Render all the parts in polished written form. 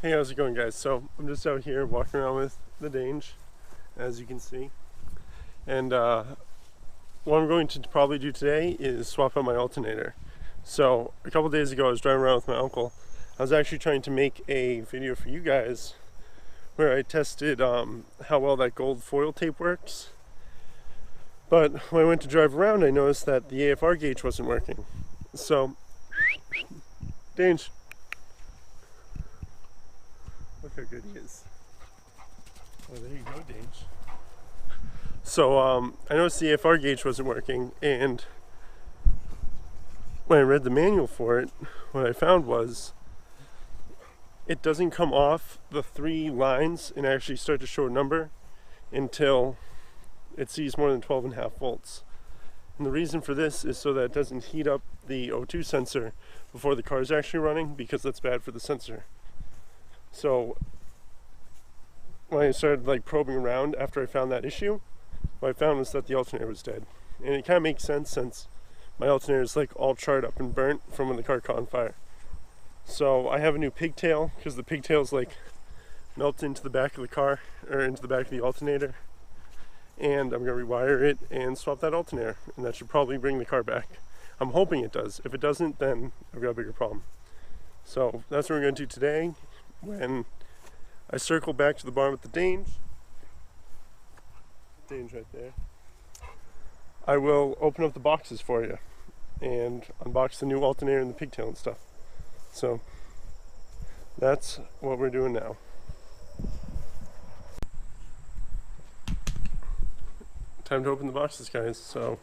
Hey, how's it going, guys? So I'm just out here walking around with the Dange, as you can see, and what I'm going to probably do today is swap out my alternator. So a couple days ago I was driving around with my uncle. I was actually trying to make a video for you guys where I tested how well that gold foil tape works, but when I went to drive around I noticed that the AFR gauge wasn't working. So Dange, look how good he is. Oh, there you go, Dange. So I noticed the AFR gauge wasn't working, and when I read the manual for it, what I found was it doesn't come off the 3 lines and actually start to show a number until it sees more than 12.5 volts. And the reason for this is so that it doesn't heat up the O2 sensor before the car is actually running, because that's bad for the sensor. So when I started probing around after I found that issue, what I found was that the alternator was dead. And it kind of makes sense since my alternator is all charred up and burnt from when the car caught on fire. So I have a new pigtail, because the pigtail's melt into the back of the car, or into the back of the alternator. And I'm going to rewire it and swap that alternator, and that should probably bring the car back. I'm hoping it does. If it doesn't, then I've got a bigger problem. So that's what we're going to do today. When I circle back to the barn with the Dange right there, I will open up the boxes for you and unbox the new alternator and the pigtail and stuff. So that's what we're doing now. Time to open the boxes, guys. So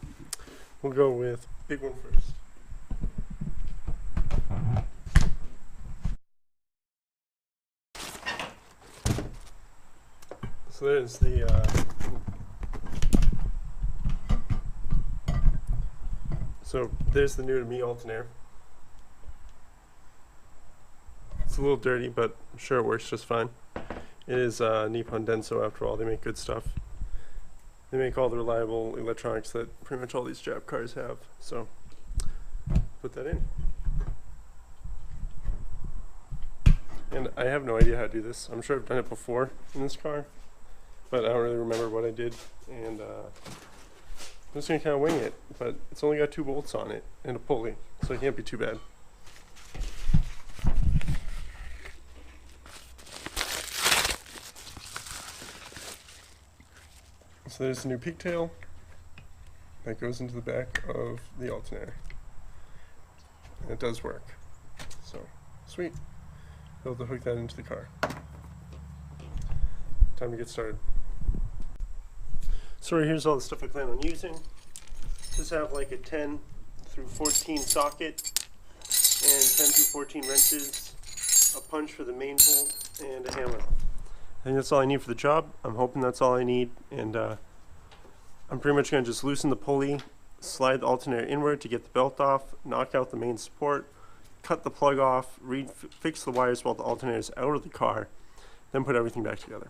we'll go with big one first. So there's the there's the new to me alternator. It's a little dirty, but I'm sure it works just fine. It is Nippon Denso, after all. They make good stuff. They make all the reliable electronics that pretty much all these Jap cars have. So put that in. And I have no idea how to do this. I'm sure I've done it before in this car, but I don't really remember what I did, and I'm just going to kind of wing it, but it's only got 2 bolts on it and a pulley, so it can't be too bad. So there's the new pigtail that goes into the back of the alternator, and it does work. So sweet. Be able to hook that into the car. Time to get started. So here's all the stuff I plan on using. Just have a 10 through 14 socket and 10 through 14 wrenches, a punch for the main bolt, and a hammer. I think that's all I need for the job. I'm hoping that's all I need, and I'm pretty much going to just loosen the pulley, slide the alternator inward to get the belt off, knock out the main support, cut the plug off, fix the wires while the alternator is out of the car, then put everything back together.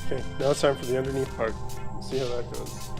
Okay, now it's time for the underneath part. Let's see how that goes.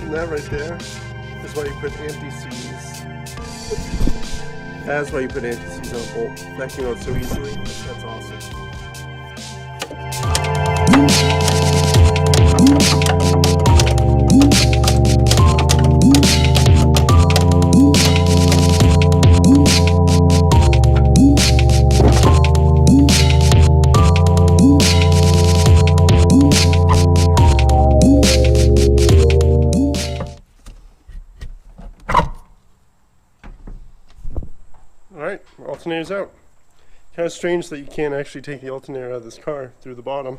And that right there is why you put anti-seize. That's why you put anti-seize on a bolt. That came out so easily. That's awesome. alternator's out. Kind of strange that you can't actually take the alternator out of this car through the bottom.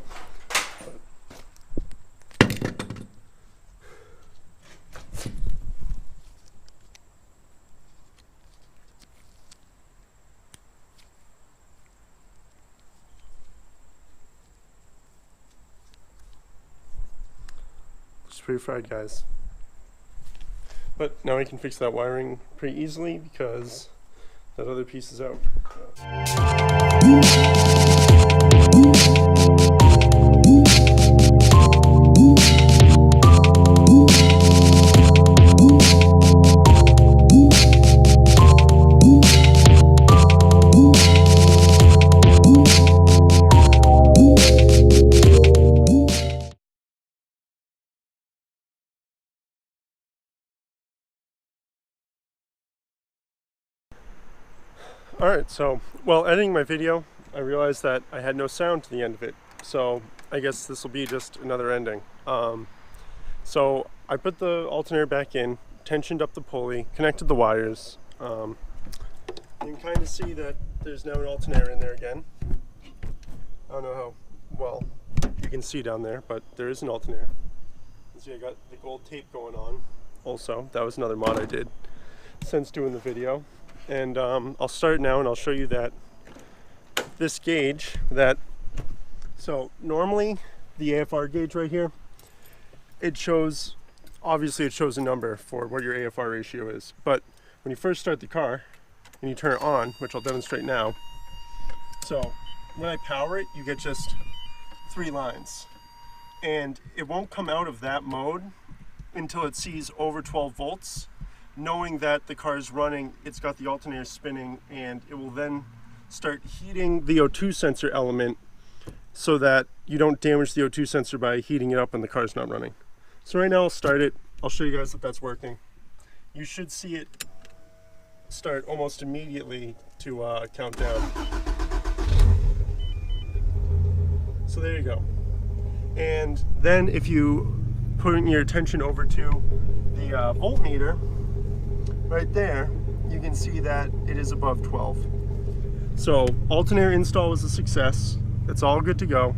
It's pretty fried, guys. But now I can fix that wiring pretty easily because that other piece is out. Alright, so while editing my video, I realized that I had no sound to the end of it. So I guess this will be just another ending. So I put the alternator back in, tensioned up the pulley, connected the wires. You can kind of see that there's now an alternator in there again. I don't know how well you can see down there, but there is an alternator. See, I got the gold tape going on also. That was another mod I did since doing the video. And I'll start now and I'll show you that this gauge so normally the AFR gauge right here, it shows, obviously it shows a number for what your AFR ratio is, but when you first start the car and you turn it on, which I'll demonstrate now, so when I power it, you get just 3 lines, and it won't come out of that mode until it sees over 12 volts. Knowing that the car is running, it's got the alternator spinning, and it will then start heating the O2 sensor element so that you don't damage the O2 sensor by heating it up when the car's not running. So right now I'll start it. I'll show you guys that that's working. You should see it start almost immediately to count down. So there you go. And then if you put your attention over to the voltmeter, right there, you can see that it is above 12. So alternator install was a success. It's all good to go.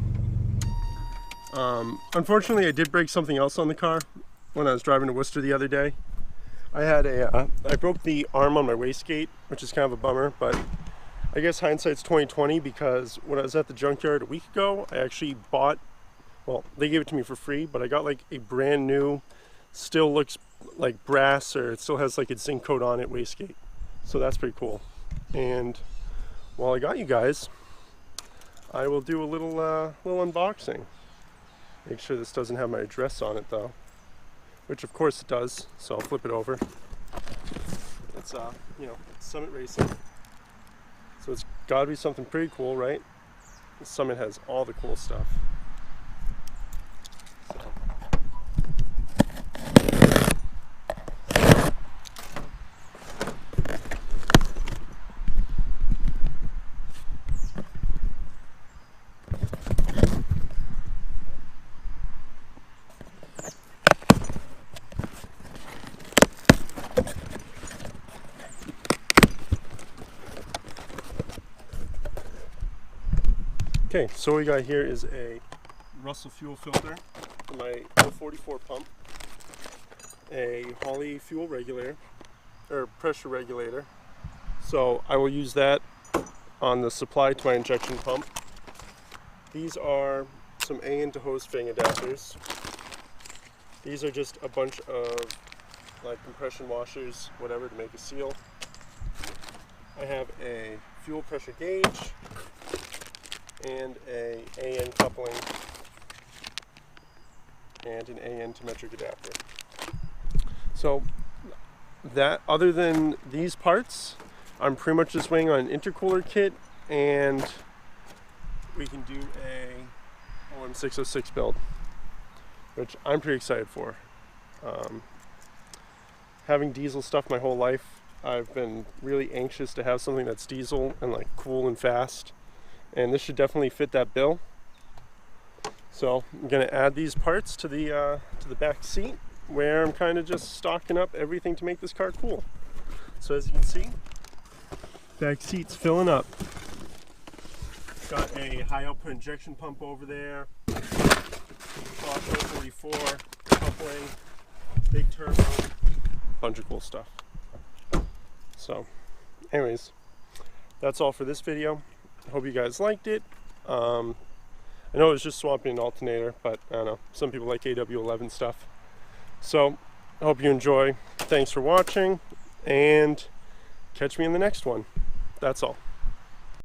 Unfortunately, I did break something else on the car when I was driving to Worcester the other day. I broke the arm on my wastegate, which is kind of a bummer, but I guess hindsight's 20/20 because when I was at the junkyard a week ago, I actually bought, well, they gave it to me for free, but I got like a brand new, still looks like brass, or it still has like its zinc coat on it, wastegate. So that's pretty cool. And while I got you guys, I will do a little unboxing. Make sure this doesn't have my address on it though, which of course it does. So I'll flip it over. It's you know, Summit Racing. So it's got to be something pretty cool, right? The Summit has all the cool stuff. Okay, so what we got here is a Russell fuel filter for my 044 pump, a Holley fuel regulator, or pressure regulator. So I will use that on the supply to my injection pump. These are some AN to hose fang adapters. These are just a bunch of like compression washers, whatever, to make a seal. I have a fuel pressure gauge and a AN coupling and an AN to metric adapter. So that, other than these parts, I'm pretty much just waiting on an intercooler kit, and we can do a OM606 build, which I'm pretty excited for. Having diesel stuff my whole life, I've been really anxious to have something that's diesel and like cool and fast. And this should definitely fit that bill. So I'm going to add these parts to the back seat, where I'm kind of just stocking up everything to make this car cool. So as you can see, Back seat's filling up. Got a high output injection pump over there. Bosch 44 coupling, big turbo, bunch of cool stuff. So, anyways, that's all for this video. I hope you guys liked it. I know it was just swapping an alternator, but I don't know, some people like Aw11 stuff. So, I hope you enjoy. Thanks for watching, and catch me in the next one. That's all.